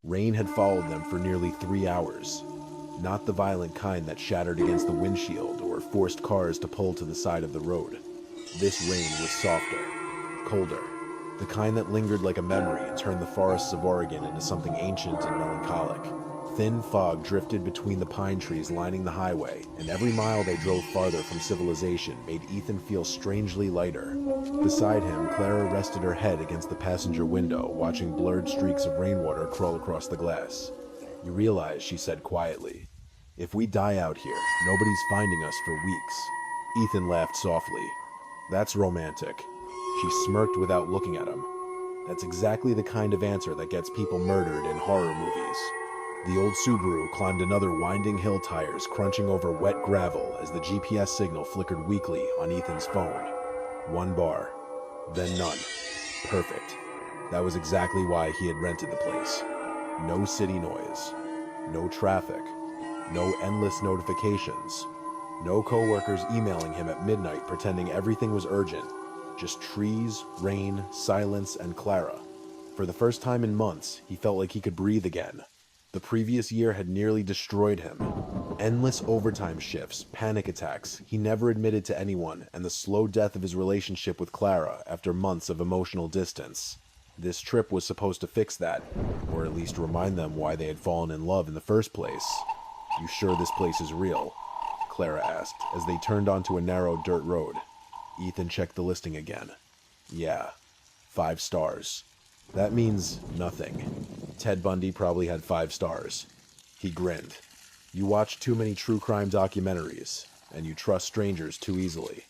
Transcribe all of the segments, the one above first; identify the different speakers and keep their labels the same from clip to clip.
Speaker 1: Rain had followed them for nearly 3 hours. Not the violent kind that shattered against the windshield or forced cars to pull to the side of the road. This rain was softer, colder, the kind that lingered like a memory and turned the forests of Oregon into something ancient and melancholic. Thin fog drifted between the pine trees lining the highway, and every mile they drove farther from civilization made Ethan feel strangely lighter. Beside him, Clara rested her head against the passenger window, watching blurred streaks of rainwater crawl across the glass. "You realize," she said quietly, "if we die out here, nobody's finding us for weeks." Ethan laughed softly. "That's romantic." She smirked without looking at him. "That's exactly the kind of answer that gets people murdered in horror movies." The old Subaru climbed another winding hill, tires crunching over wet gravel as the GPS signal flickered weakly on Ethan's phone. One bar, then none. Perfect. That was exactly why he had rented the place. No city noise, no traffic, no endless notifications, no coworkers emailing him at midnight pretending everything was urgent. Just trees, rain, silence, and Clara. For the first time in months, he felt like he could breathe again. The previous year had nearly destroyed him. Endless overtime shifts, panic attacks he never admitted to anyone, and the slow death of his relationship with Clara after months of emotional distance. This trip was supposed to fix that, or at least remind them why they had fallen in love in the first place. "You sure this place is real?" Clara asked, as they turned onto a narrow dirt road. Ethan checked the listing again. "Yeah, 5 stars. That means nothing. Ted Bundy probably had 5 stars. He grinned. "You watch too many true crime documentaries, and you trust strangers too easily."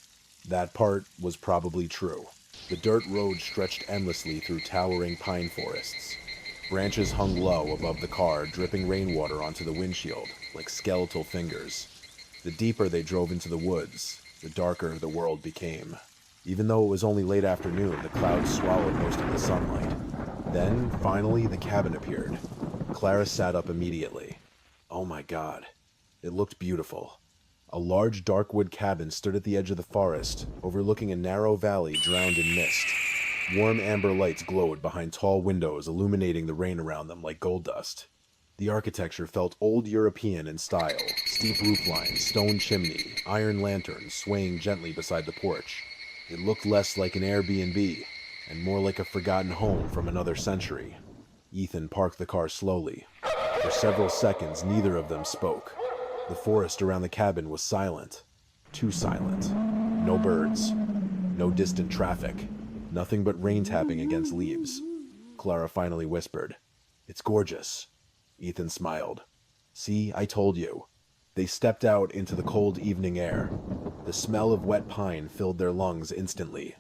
Speaker 1: That part was probably true. The dirt road stretched endlessly through towering pine forests. Branches hung low above the car, dripping rainwater onto the windshield like skeletal fingers. The deeper they drove into the woods, the darker the world became. Even though it was only late afternoon, the clouds swallowed most of the sunlight. Then, finally, the cabin appeared. Clara sat up immediately. Oh my God. It looked beautiful. A large dark wood cabin stood at the edge of the forest, overlooking a narrow valley drowned in mist. Warm amber lights glowed behind tall windows, illuminating the rain around them like gold dust. The architecture felt old European in style, steep roof lines, stone chimney, iron lanterns swaying gently beside the porch. It looked less like an Airbnb, and more like a forgotten home from another century. Ethan parked the car slowly. For several seconds, neither of them spoke. The forest around the cabin was silent. Too silent. No birds. No distant traffic. Nothing but rain tapping against leaves. Clara finally whispered, "It's gorgeous." Ethan smiled. "See, I told you." They stepped out into the cold evening air. The smell of wet pine filled their lungs instantly.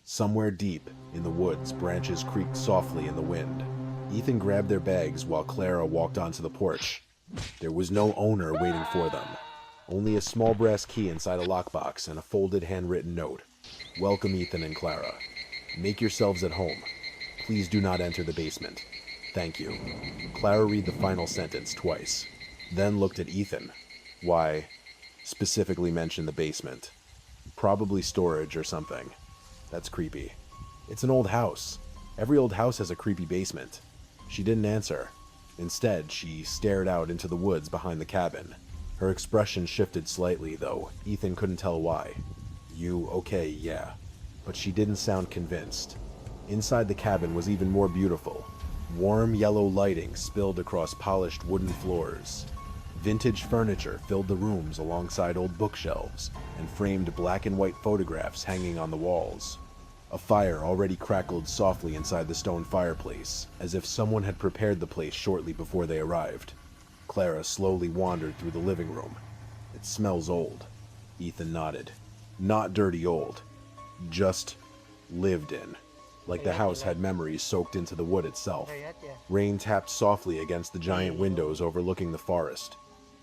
Speaker 1: Somewhere deep in the woods, branches creaked softly in the wind. Ethan grabbed their bags while Clara walked onto the porch. There was no owner waiting for them. Only a small brass key inside a lockbox and a folded handwritten note. "Welcome, Ethan and Clara. Make yourselves at home. Please do not enter the basement. Thank you." Clara read the final sentence twice, then looked at Ethan. "Why specifically mention the basement? Probably storage or something. That's creepy. It's an old house. Every old house has a creepy basement." She didn't answer. Instead, she stared out into the woods behind the cabin. Her expression shifted slightly, though Ethan couldn't tell why. "You okay, yeah." But she didn't sound convinced. Inside the cabin was even more beautiful. Warm yellow lighting spilled across polished wooden floors. Vintage furniture filled the rooms alongside old bookshelves and framed black and white photographs hanging on the walls. A fire already crackled softly inside the stone fireplace, as if someone had prepared the place shortly before they arrived. Clara slowly wandered through the living room. "It smells old." Ethan nodded. "Not dirty old. Just lived in. Like the house had memories soaked into the wood itself." Rain tapped softly against the giant windows overlooking the forest.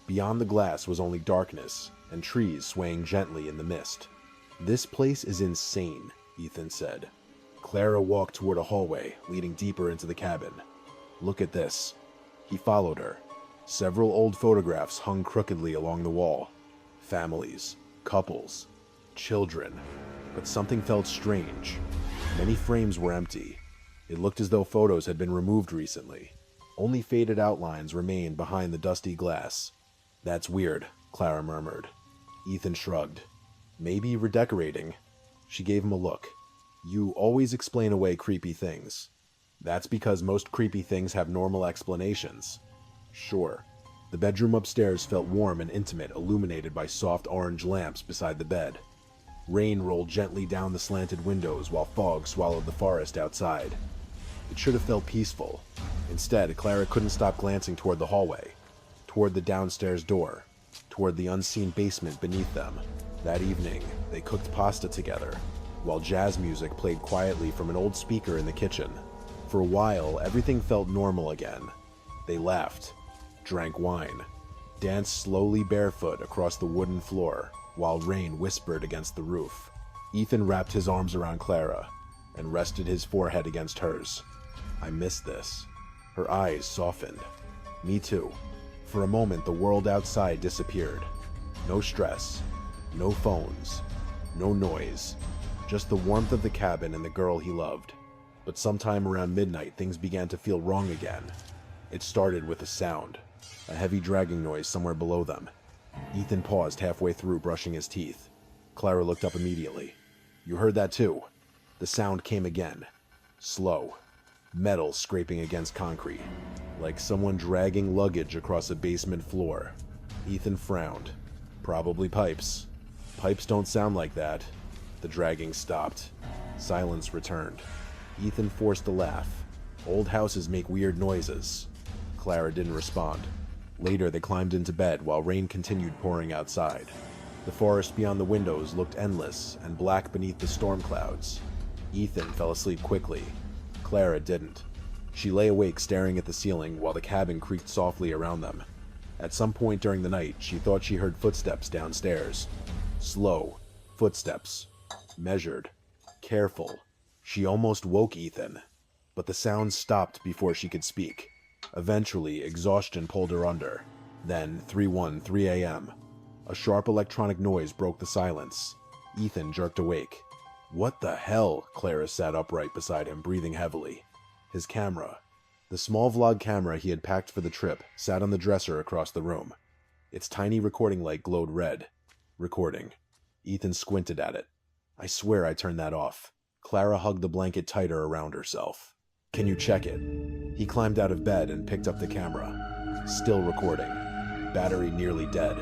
Speaker 1: Beyond the glass was only darkness, and trees swaying gently in the mist. "This place is insane," Ethan said. Clara walked toward a hallway leading deeper into the cabin. "Look at this." He followed her. Several old photographs hung crookedly along the wall. Families, couples, children. But something felt strange. Many frames were empty. It looked as though photos had been removed recently. Only faded outlines remained behind the dusty glass. "That's weird," Clara murmured. Ethan shrugged. "Maybe redecorating." She gave him a look. "You always explain away creepy things." "That's because most creepy things have normal explanations." "Sure." The bedroom upstairs felt warm and intimate, illuminated by soft orange lamps beside the bed. Rain rolled gently down the slanted windows while fog swallowed the forest outside. It should have felt peaceful. Instead, Clara couldn't stop glancing toward the hallway, toward the downstairs door, toward the unseen basement beneath them. That evening, they cooked pasta together, while jazz music played quietly from an old speaker in the kitchen. For a while, everything felt normal again. They laughed, drank wine, danced slowly barefoot across the wooden floor, while rain whispered against the roof. Ethan wrapped his arms around Clara and rested his forehead against hers. "I miss this." Her eyes softened. "Me too." For a moment, the world outside disappeared. No stress, no phones, no noise, just the warmth of the cabin and the girl he loved. But sometime around midnight, things began to feel wrong again. It started with a sound, a heavy dragging noise somewhere below them. Ethan paused halfway through brushing his teeth. Clara looked up immediately. "You heard that too?" The sound came again. Slow. Metal scraping against concrete, like someone dragging luggage across a basement floor. Ethan frowned. "Probably pipes." "Pipes don't sound like that." The dragging stopped. Silence returned. Ethan forced a laugh. "Old houses make weird noises." Clara didn't respond. Later, they climbed into bed while rain continued pouring outside. The forest beyond the windows looked endless and black beneath the storm clouds. Ethan fell asleep quickly. Clara didn't. She lay awake staring at the ceiling while the cabin creaked softly around them. At some point during the night, she thought she heard footsteps downstairs. Slow footsteps. Measured. Careful. She almost woke Ethan, but the sound stopped before she could speak. Eventually, exhaustion pulled her under. Then, 3:13 a.m. A sharp electronic noise broke the silence. Ethan jerked awake. "What the hell?" Clara sat upright beside him, breathing heavily. His camera, the small vlog camera he had packed for the trip, sat on the dresser across the room. Its tiny recording light glowed red. Recording. Ethan squinted at it. "I swear I turned that off." Clara hugged the blanket tighter around herself. "Can you check it?" He climbed out of bed and picked up the camera. Still recording. Battery nearly dead.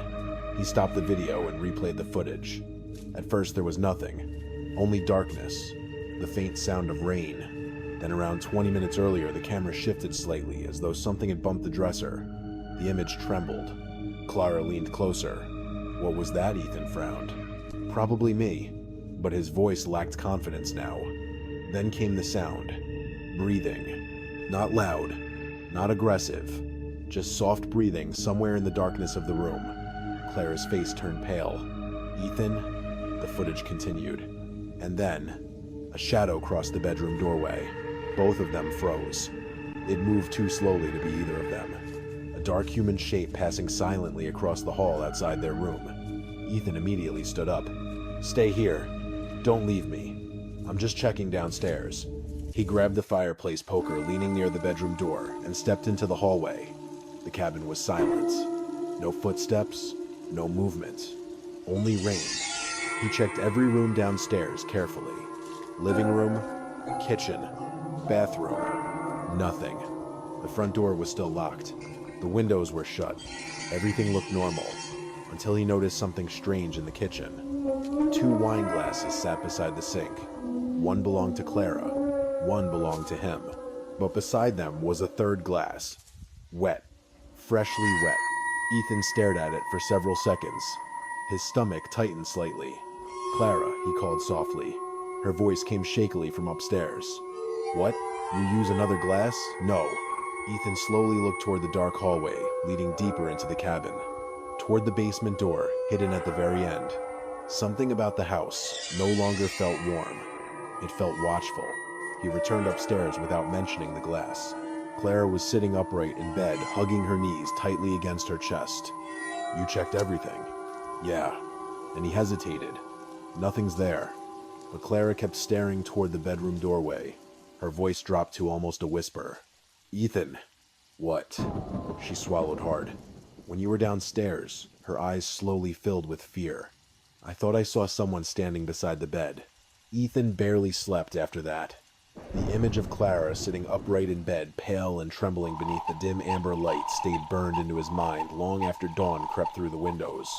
Speaker 1: He stopped the video and replayed the footage. At first there was nothing. Only darkness. The faint sound of rain. Then around 20 minutes earlier, the camera shifted slightly as though something had bumped the dresser. The image trembled. Clara leaned closer. "What was that?" Ethan frowned. "Probably me." But his voice lacked confidence now. Then came the sound. Breathing. Not loud. Not aggressive. Just soft breathing somewhere in the darkness of the room. Clara's face turned pale. "Ethan?" The footage continued. And then, a shadow crossed the bedroom doorway. Both of them froze. It moved too slowly to be either of them. A dark human shape passing silently across the hall outside their room. Ethan immediately stood up. "Stay here. Don't leave me. I'm just checking downstairs." He grabbed the fireplace poker leaning near the bedroom door and stepped into the hallway. The cabin was silent. No footsteps, no movement. Only rain. He checked every room downstairs carefully. Living room, kitchen, bathroom. Nothing. The front door was still locked. The windows were shut. Everything looked normal, until he noticed something strange in the kitchen. 2 wine glasses sat beside the sink. One belonged to Clara. One belonged to him. But beside them was a third glass. Wet. Freshly wet. Ethan stared at it for several seconds. His stomach tightened slightly. "Clara," he called softly. Her voice came shakily from upstairs. "What? You use another glass?" "No." Ethan slowly looked toward the dark hallway, leading deeper into the cabin. Toward the basement door, hidden at the very end. Something about the house no longer felt warm. It felt watchful. He returned upstairs without mentioning the glass. Clara was sitting upright in bed, hugging her knees tightly against her chest. "You checked everything?" "Yeah." And he hesitated. Nothing's there. But Clara kept staring toward the bedroom doorway. Her voice dropped to almost a whisper. "Ethan, What? She swallowed hard. When you were downstairs, her eyes slowly filled with fear. I thought I saw someone standing beside the bed. Ethan barely slept after that. The image of Clara sitting upright in bed, pale and trembling beneath the dim amber light, stayed burned into his mind long after dawn crept through the windows.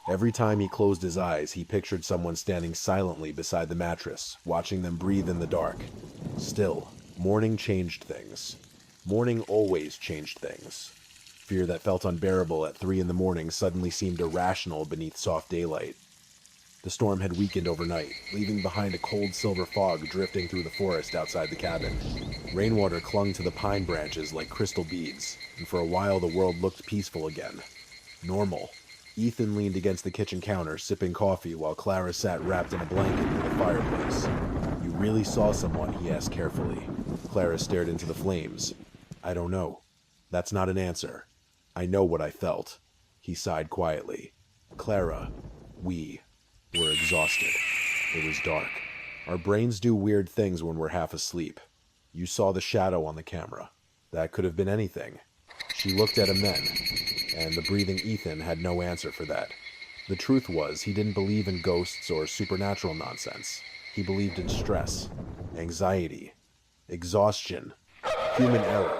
Speaker 1: Every time he closed his eyes, he pictured someone standing silently beside the mattress, watching them breathe in the dark. Still, morning changed things. Morning always changed things. Fear that felt unbearable at 3 in the morning suddenly seemed irrational beneath soft daylight. The storm had weakened overnight, leaving behind a cold silver fog drifting through the forest outside the cabin. Rainwater clung to the pine branches like crystal beads, and for a while the world looked peaceful again. Normal. Ethan leaned against the kitchen counter, sipping coffee, while Clara sat wrapped in a blanket near the fireplace. You really saw someone? He asked carefully. Clara stared into the flames. I don't know. That's not an answer. I know what I felt. He sighed quietly. Clara, we were exhausted. It was dark. Our brains do weird things when we're half asleep. You saw the shadow on the camera. That could have been anything. She looked at him then, and the breathing Ethan had no answer for that. The truth was, he didn't believe in ghosts or supernatural nonsense. He believed in stress, anxiety, exhaustion, human error.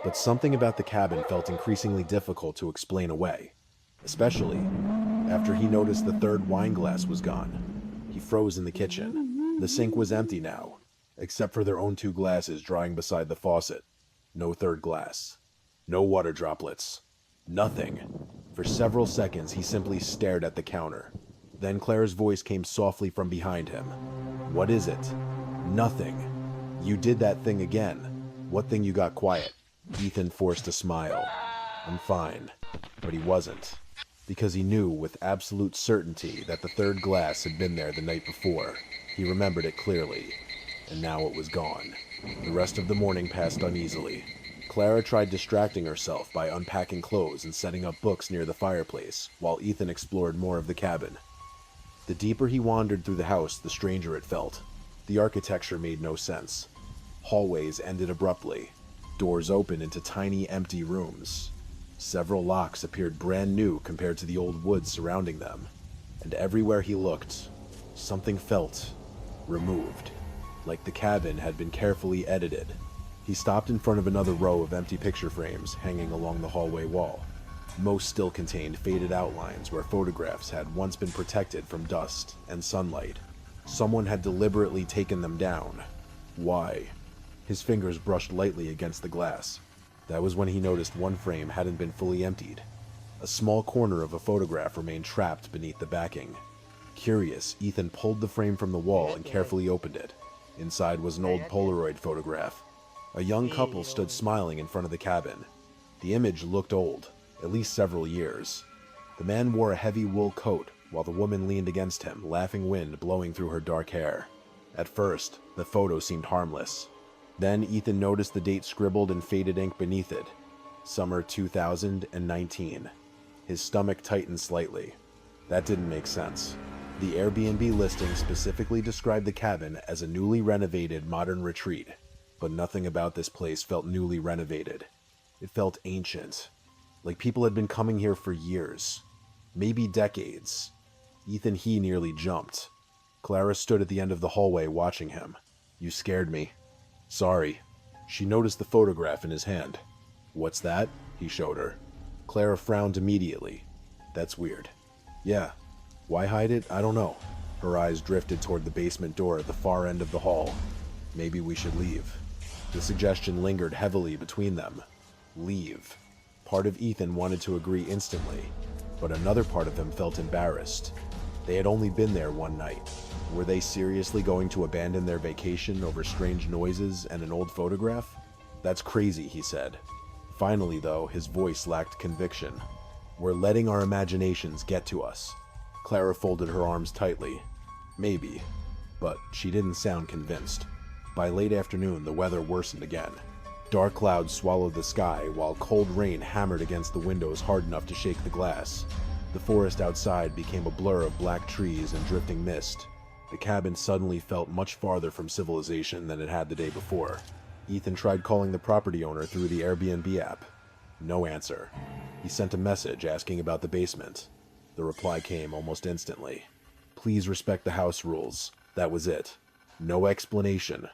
Speaker 1: But something about the cabin felt increasingly difficult to explain away, especially after he noticed the third wine glass was gone. He froze in the kitchen. The sink was empty now, except for their own 2 glasses drying beside the faucet. No third glass. No water droplets. Nothing. For several seconds, he simply stared at the counter. Then Clara's voice came softly from behind him. What is it? Nothing. You did that thing again. What thing you got quiet? Ethan forced a smile. I'm fine. But he wasn't. Because he knew with absolute certainty that the third glass had been there the night before. He remembered it clearly. And now it was gone. The rest of the morning passed uneasily. Clara tried distracting herself by unpacking clothes and setting up books near the fireplace, while Ethan explored more of the cabin. The deeper he wandered through the house, the stranger it felt. The architecture made no sense. Hallways ended abruptly. Doors opened into tiny, empty rooms. Several locks appeared brand new compared to the old wood surrounding them. And everywhere he looked, something felt removed, like the cabin had been carefully edited. He stopped in front of another row of empty picture frames hanging along the hallway wall. Most still contained faded outlines where photographs had once been protected from dust and sunlight. Someone had deliberately taken them down. Why? His fingers brushed lightly against the glass. That was when he noticed one frame hadn't been fully emptied. A small corner of a photograph remained trapped beneath the backing. Curious, Ethan pulled the frame from the wall and carefully opened it. Inside was an old Polaroid photograph. A young couple stood smiling in front of the cabin. The image looked old, at least several years. The man wore a heavy wool coat, while the woman leaned against him, laughing wind blowing through her dark hair. At first, the photo seemed harmless. Then Ethan noticed the date scribbled in faded ink beneath it. Summer 2019. His stomach tightened slightly. That didn't make sense. The Airbnb listing specifically described the cabin as a newly renovated modern retreat. But nothing about this place felt newly renovated. It felt ancient. Like people had been coming here for years. Maybe decades. He nearly jumped. Clara stood at the end of the hallway watching him. You scared me. Sorry. She noticed the photograph in his hand. What's that? He showed her. Clara frowned immediately. That's weird. Yeah. Why hide it? I don't know. Her eyes drifted toward the basement door at the far end of the hall. Maybe we should leave. The suggestion lingered heavily between them. Leave. Part of Ethan wanted to agree instantly, but another part of him felt embarrassed. They had only been there one night. Were they seriously going to abandon their vacation over strange noises and an old photograph? That's crazy, he said. Finally, though, his voice lacked conviction. We're letting our imaginations get to us. Clara folded her arms tightly. Maybe, but she didn't sound convinced. By late afternoon, the weather worsened again. Dark clouds swallowed the sky, while cold rain hammered against the windows hard enough to shake the glass. The forest outside became a blur of black trees and drifting mist. The cabin suddenly felt much farther from civilization than it had the day before. Ethan tried calling the property owner through the Airbnb app, No answer. He sent a message asking about the basement. The reply came almost instantly. Please respect the house rules. That was it. No explanation.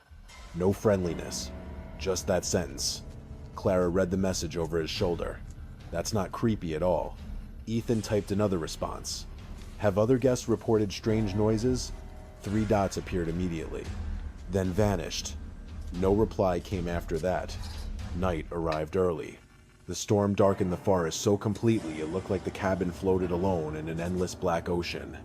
Speaker 1: No friendliness. Just that sentence. Clara read the message over his shoulder. That's not creepy at all. Ethan typed another response. Have other guests reported strange noises? 3 dots appeared immediately, then vanished. No reply came after that. Night arrived early. The storm darkened the forest so completely it looked like the cabin floated alone in an endless black ocean.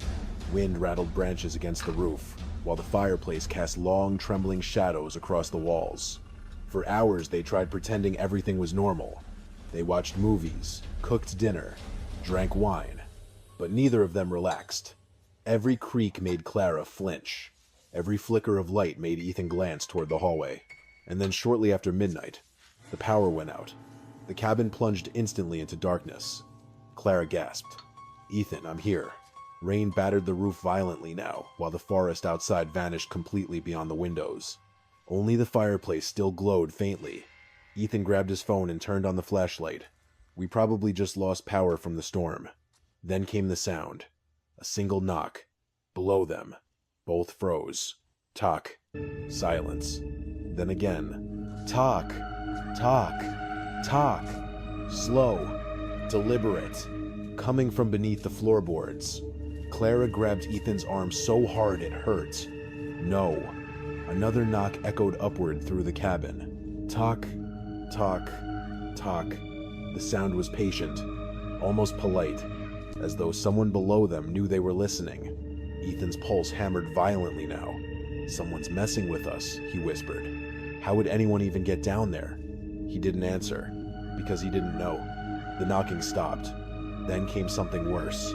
Speaker 1: Wind rattled branches against the roof, while the fireplace cast long, trembling shadows across the walls. For hours they tried pretending everything was normal. They watched movies, cooked dinner, drank wine, but neither of them relaxed. Every creak made Clara flinch. Every flicker of light made Ethan glance toward the hallway. And then shortly after midnight, the power went out. The cabin plunged instantly into darkness. Clara gasped. Ethan, I'm here. Rain battered the roof violently now, while the forest outside vanished completely beyond the windows. Only the fireplace still glowed faintly. Ethan grabbed his phone and turned on the flashlight. We probably just lost power from the storm. Then came the sound. A single knock. Below them. Both froze. Talk. Silence. Then again. Talk. Talk. Talk. Slow. Deliberate. Coming from beneath the floorboards. Clara grabbed Ethan's arm so hard it hurt. No. Another knock echoed upward through the cabin. Talk. Talk. Talk. The sound was patient. Almost polite. As though someone below them knew they were listening. Ethan's pulse hammered violently now. Someone's messing with us, he whispered. How would anyone even get down there? He didn't answer, because he didn't know. The knocking stopped. Then came something worse.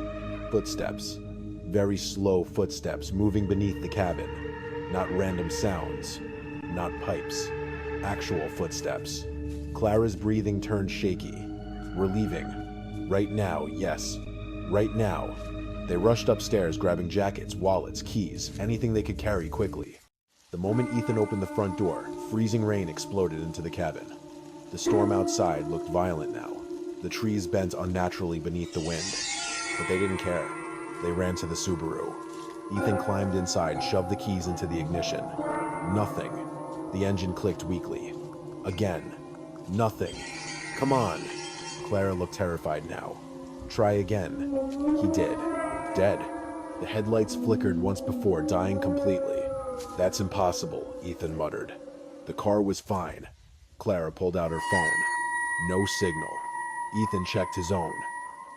Speaker 1: Footsteps. Very slow footsteps moving beneath the cabin. Not random sounds. Not pipes. Actual footsteps. Clara's breathing turned shaky. We're leaving. Right now, yes. Right now. They rushed upstairs, grabbing jackets, wallets, keys, anything they could carry quickly. The moment Ethan opened the front door, freezing rain exploded into the cabin. The storm outside looked violent now. The trees bent unnaturally beneath the wind. But they didn't care. They ran to the Subaru. Ethan climbed inside, shoved the keys into the ignition. Nothing. The engine clicked weakly. Again. Nothing. Come on. Clara looked terrified now. Try again. He did. Dead. The headlights flickered once before, dying completely. That's impossible, Ethan muttered. The car was fine. Clara pulled out her phone. No signal. Ethan checked his own.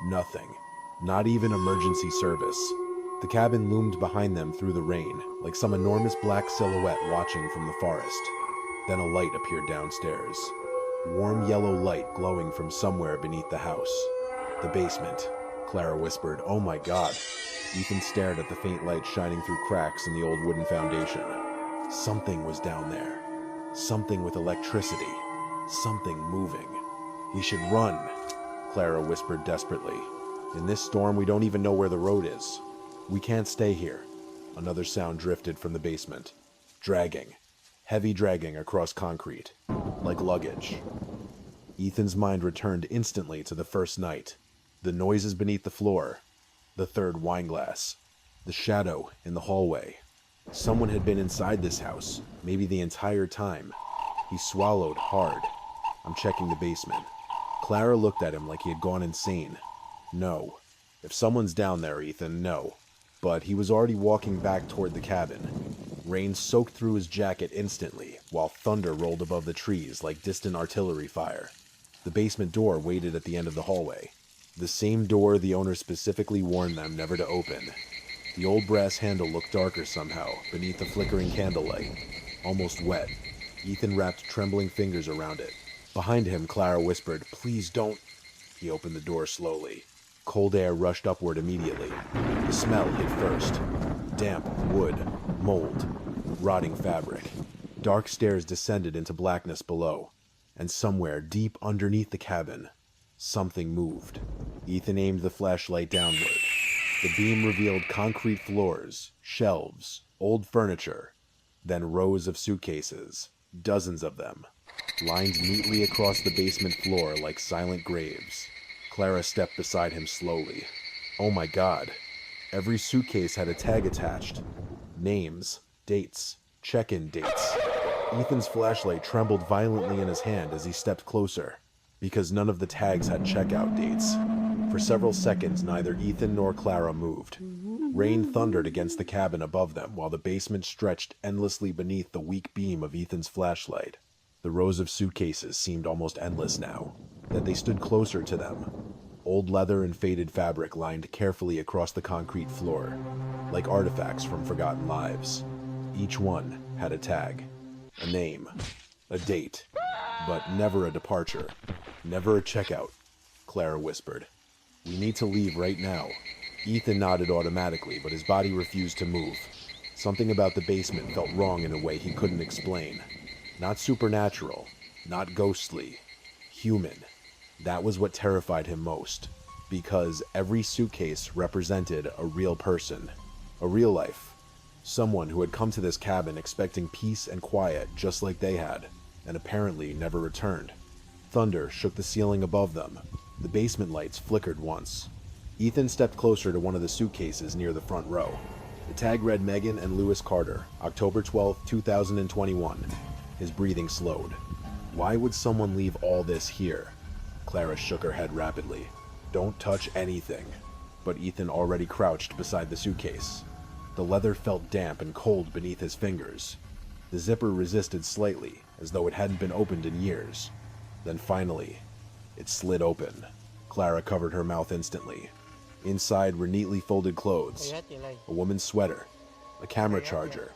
Speaker 1: Nothing. Not even emergency service. The cabin loomed behind them through the rain, like some enormous black silhouette watching from the forest. Then a light appeared downstairs. Warm yellow light glowing from somewhere beneath the house. The basement. Clara whispered, "Oh my God." Ethan stared at the faint light shining through cracks in the old wooden foundation. Something was down there. Something with electricity. Something moving. We should run, Clara whispered desperately. In this storm, we don't even know where the road is. We can't stay here. Another sound drifted from the basement. Dragging. Heavy dragging across concrete. Like luggage. Ethan's mind returned instantly to the first night. The noises beneath the floor. The third wine glass. The shadow in the hallway. Someone had been inside this house, maybe the entire time. He swallowed hard. I'm checking the basement. Clara looked at him like he had gone insane. No. If someone's down there, Ethan, no. But he was already walking back toward the cabin. Rain soaked through his jacket instantly, while thunder rolled above the trees like distant artillery fire. The basement door waited at the end of the hallway. The same door the owner specifically warned them never to open. The old brass handle looked darker somehow, beneath the flickering candlelight. Almost wet. Ethan wrapped trembling fingers around it. Behind him, Clara whispered, "Please don't." He opened the door slowly. Cold air rushed upward immediately. The smell hit first. Damp wood, mold, rotting fabric. Dark stairs descended into blackness below. And somewhere deep underneath the cabin, something moved. Ethan aimed the flashlight downward. The beam revealed concrete floors, shelves, old furniture, then rows of suitcases, dozens of them. lined neatly across the basement floor like silent graves. Clara stepped beside him slowly. Oh my God. Every suitcase had a tag attached. Names, dates, check-in dates. Ethan's flashlight trembled violently in his hand as he stepped closer, because none of the tags had checkout dates. For several seconds, neither Ethan nor Clara moved. Rain thundered against the cabin above them while the basement stretched endlessly beneath the weak beam of Ethan's flashlight. The rows of suitcases seemed almost endless now, that they stood closer to them. Old leather and faded fabric lined carefully across the concrete floor, like artifacts from forgotten lives. Each one had a tag, a name, a date, but never a departure, never a checkout. Clara whispered, "We need to leave right now." Ethan nodded automatically, but his body refused to move. Something about the basement felt wrong in a way he couldn't explain. Not supernatural, not ghostly, human. That was what terrified him most, because every suitcase represented a real person, a real life. Someone who had come to this cabin expecting peace and quiet just like they had, and apparently never returned. Thunder shook the ceiling above them. The basement lights flickered once. Ethan stepped closer to one of the suitcases near the front row. The tag read Megan and Lewis Carter, October 12, 2021. His breathing slowed. Why would someone leave all this here? Clara shook her head rapidly. "Don't touch anything." But Ethan already crouched beside the suitcase. The leather felt damp and cold beneath his fingers. The zipper resisted slightly, as though it hadn't been opened in years. Then finally, it slid open. Clara covered her mouth instantly. Inside were neatly folded clothes, a woman's sweater, a camera charger,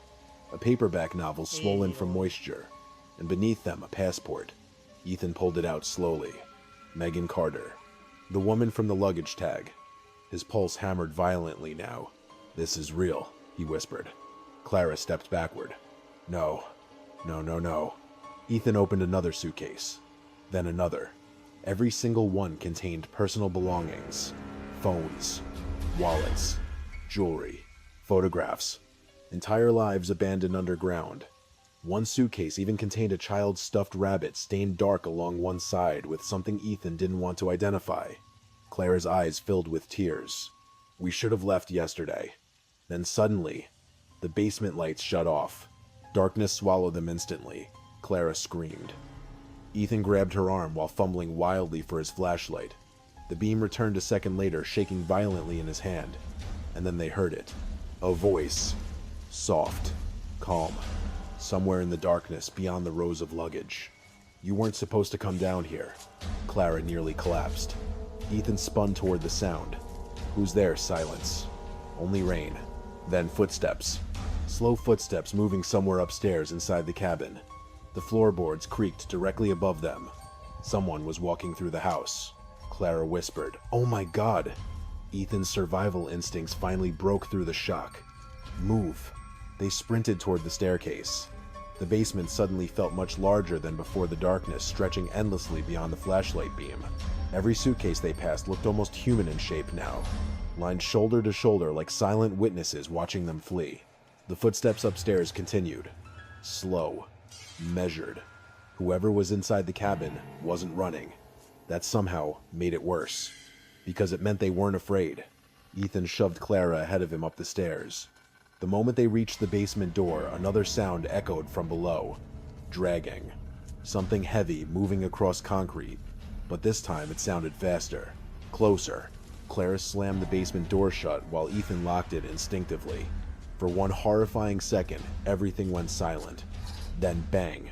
Speaker 1: a paperback novel swollen from moisture, and beneath them a passport. Ethan pulled it out slowly. Megan Carter. The woman from the luggage tag. His pulse hammered violently now. "This is real," he whispered. Clara stepped backward. No. Ethan opened another suitcase, then another. Every single one contained personal belongings. Phones, wallets, jewelry, photographs. Entire lives abandoned underground. One suitcase even contained a child's stuffed rabbit stained dark along one side with something Ethan didn't want to identify. Clara's eyes filled with tears. "We should have left yesterday." Then suddenly, the basement lights shut off. Darkness swallowed them instantly. Clara screamed. Ethan grabbed her arm while fumbling wildly for his flashlight. The beam returned a second later, shaking violently in his hand. And then they heard it. A voice. Soft. Calm. Somewhere in the darkness beyond the rows of luggage. "You weren't supposed to come down here." Clara nearly collapsed. Ethan spun toward the sound. "Who's there?" Silence. Only rain. Then footsteps. Slow footsteps moving somewhere upstairs inside the cabin. The floorboards creaked directly above them. Someone was walking through the house. Clara whispered, "Oh my God!" Ethan's survival instincts finally broke through the shock. "Move." They sprinted toward the staircase. The basement suddenly felt much larger than before, the darkness stretching endlessly beyond the flashlight beam. Every suitcase they passed looked almost human in shape now, lined shoulder to shoulder like silent witnesses watching them flee. The footsteps upstairs continued. Slow. Measured. Whoever was inside the cabin wasn't running. That somehow made it worse, because it meant they weren't afraid. Ethan shoved Clara ahead of him up the stairs. The moment they reached the basement door, another sound echoed from below. Dragging. Something heavy moving across concrete, but this time it sounded faster. Closer. Clara slammed the basement door shut while Ethan locked it instinctively. For one horrifying second, everything went silent. Then bang.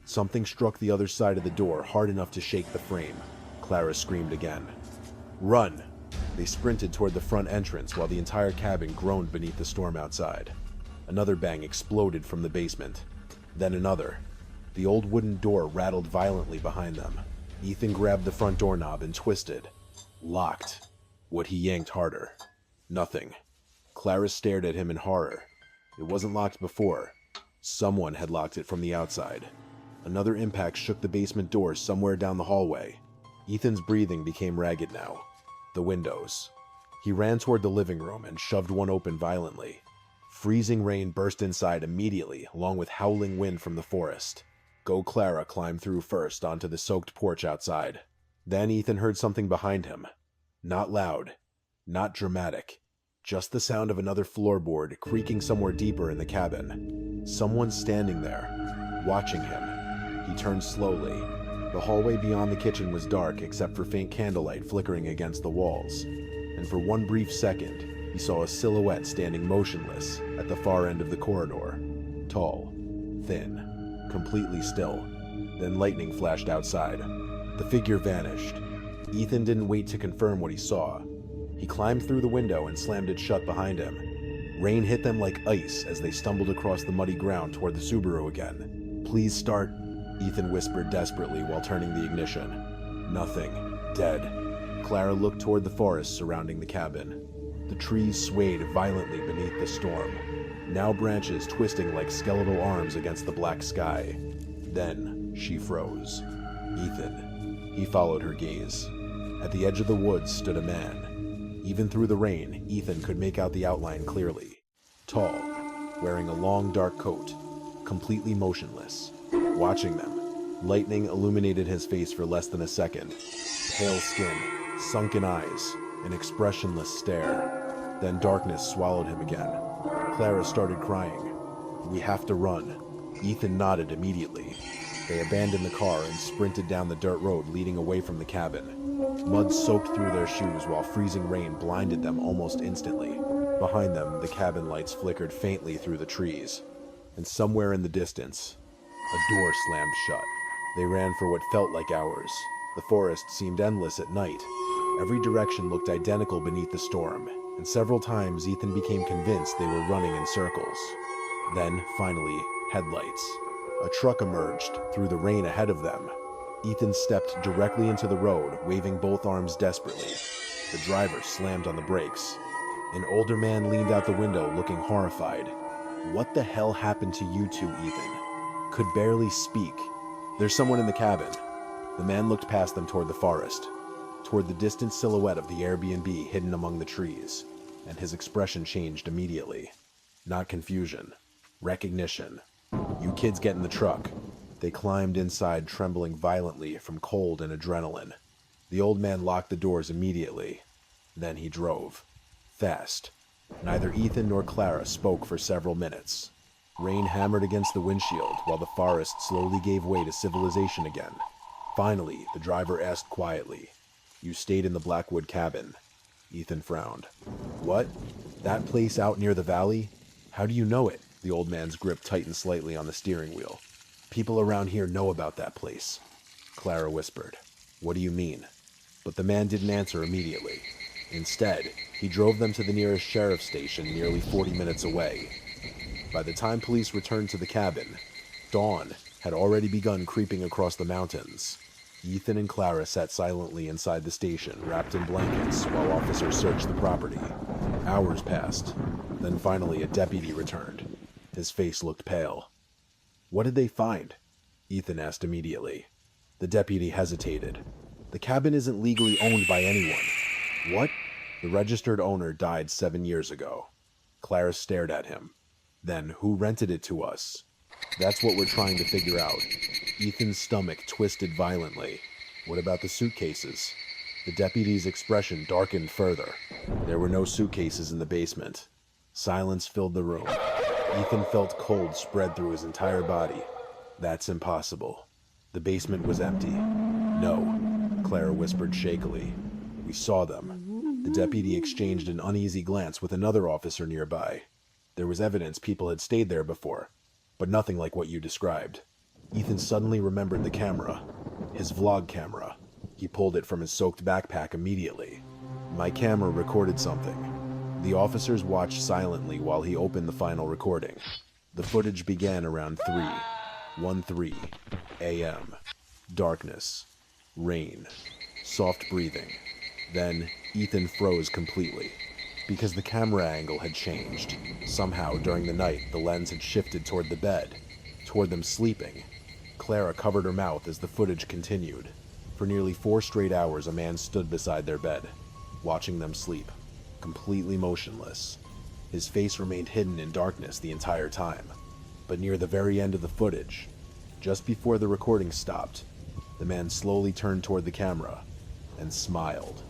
Speaker 1: Something struck the other side of the door hard enough to shake the frame. Clara screamed again. "Run!" They sprinted toward the front entrance while the entire cabin groaned beneath the storm outside. Another bang exploded from the basement. Then another. The old wooden door rattled violently behind them. Ethan grabbed the front doorknob and twisted. Locked. Would he yanked harder? Nothing. Clara stared at him in horror. It wasn't locked before. Someone had locked it from the outside. Another impact shook the basement door somewhere down the hallway. Ethan's breathing became ragged now. The windows. He ran toward the living room and shoved one open violently. Freezing rain burst inside immediately, along with howling wind from the forest. Go Clara climbed through first onto the soaked porch outside. Then Ethan heard something behind him. Not loud, not dramatic, just the sound of another floorboard creaking somewhere deeper in the cabin. Someone standing there, watching him. He turned slowly. The hallway beyond the kitchen was dark except for faint candlelight flickering against the walls. And for one brief second, he saw a silhouette standing motionless at the far end of the corridor. Tall, thin, completely still. Then lightning flashed outside. The figure vanished. Ethan didn't wait to confirm what he saw. He climbed through the window and slammed it shut behind him. Rain hit them like ice as they stumbled across the muddy ground toward the Subaru again. "Please start," Ethan whispered desperately while turning the ignition. Nothing. Dead. Clara looked toward the forest surrounding the cabin. The trees swayed violently beneath the storm, now branches twisting like skeletal arms against the black sky. Then she froze. Ethan. He followed her gaze. At the edge of the woods stood a man. Even through the rain, Ethan could make out the outline clearly. Tall, wearing a long dark coat, completely motionless. Watching them, lightning illuminated his face for less than a second. Pale skin, sunken eyes, an expressionless stare. Then darkness swallowed him again. Clara started crying. "We have to run." Ethan nodded immediately. They abandoned the car and sprinted down the dirt road leading away from the cabin. Mud soaked through their shoes while freezing rain blinded them almost instantly. Behind them, the cabin lights flickered faintly through the trees. And somewhere in the distance, a door slammed shut. They ran for what felt like hours. The forest seemed endless at night. Every direction looked identical beneath the storm, and several times Ethan became convinced they were running in circles. Then, finally, headlights. A truck emerged through the rain ahead of them. Ethan stepped directly into the road, waving both arms desperately. The driver slammed on the brakes. An older man leaned out the window, looking horrified. "What the hell happened to you two, Ethan?" Could barely speak. "There's someone in the cabin." The man looked past them toward the forest, toward the distant silhouette of the Airbnb hidden among the trees, and his expression changed immediately. Not confusion, recognition. "You kids get in the truck." They climbed inside, trembling violently from cold and adrenaline. The old man locked the doors immediately. Then he drove. Fast. Neither Ethan nor Clara spoke for several minutes. Rain hammered against the windshield while the forest slowly gave way to civilization again. Finally, the driver asked quietly, "You stayed in the Blackwood cabin?" Ethan frowned. "What? That place out near the valley? How do you know it?" The old man's grip tightened slightly on the steering wheel. "People around here know about that place." Clara whispered, "What do you mean?" But the man didn't answer immediately. Instead, he drove them to the nearest sheriff's station nearly 40 minutes away. By the time police returned to the cabin, dawn had already begun creeping across the mountains. Ethan and Clara sat silently inside the station, wrapped in blankets, while officers searched the property. Hours passed. Then finally a deputy returned. His face looked pale. "What did they find?" Ethan asked immediately. The deputy hesitated. "The cabin isn't legally owned by anyone." "What?" "The registered owner died 7 years ago." Clara stared at him. "Then who rented it to us?" "That's what we're trying to figure out." Ethan's stomach twisted violently. "What about the suitcases?" The deputy's expression darkened further. There were no suitcases in the basement. Silence filled the room. Ethan felt cold spread through his entire body. "That's impossible." The basement was empty. "No," Clara whispered shakily. "We saw them." The deputy exchanged an uneasy glance with another officer nearby. There was evidence people had stayed there before, but nothing like what you described. Ethan suddenly remembered the camera. His vlog camera. He pulled it from his soaked backpack immediately. "My camera recorded something." The officers watched silently while he opened the final recording. The footage began around 3:13 a.m. Darkness. Rain. Soft breathing. Then Ethan froze completely. Because the camera angle had changed. Somehow, during the night, the lens had shifted toward the bed, toward them sleeping. Clara covered her mouth as the footage continued. For nearly 4 straight hours, a man stood beside their bed, watching them sleep, completely motionless. His face remained hidden in darkness the entire time. But near the very end of the footage, Just before the recording stopped, the man slowly turned toward the camera and smiled.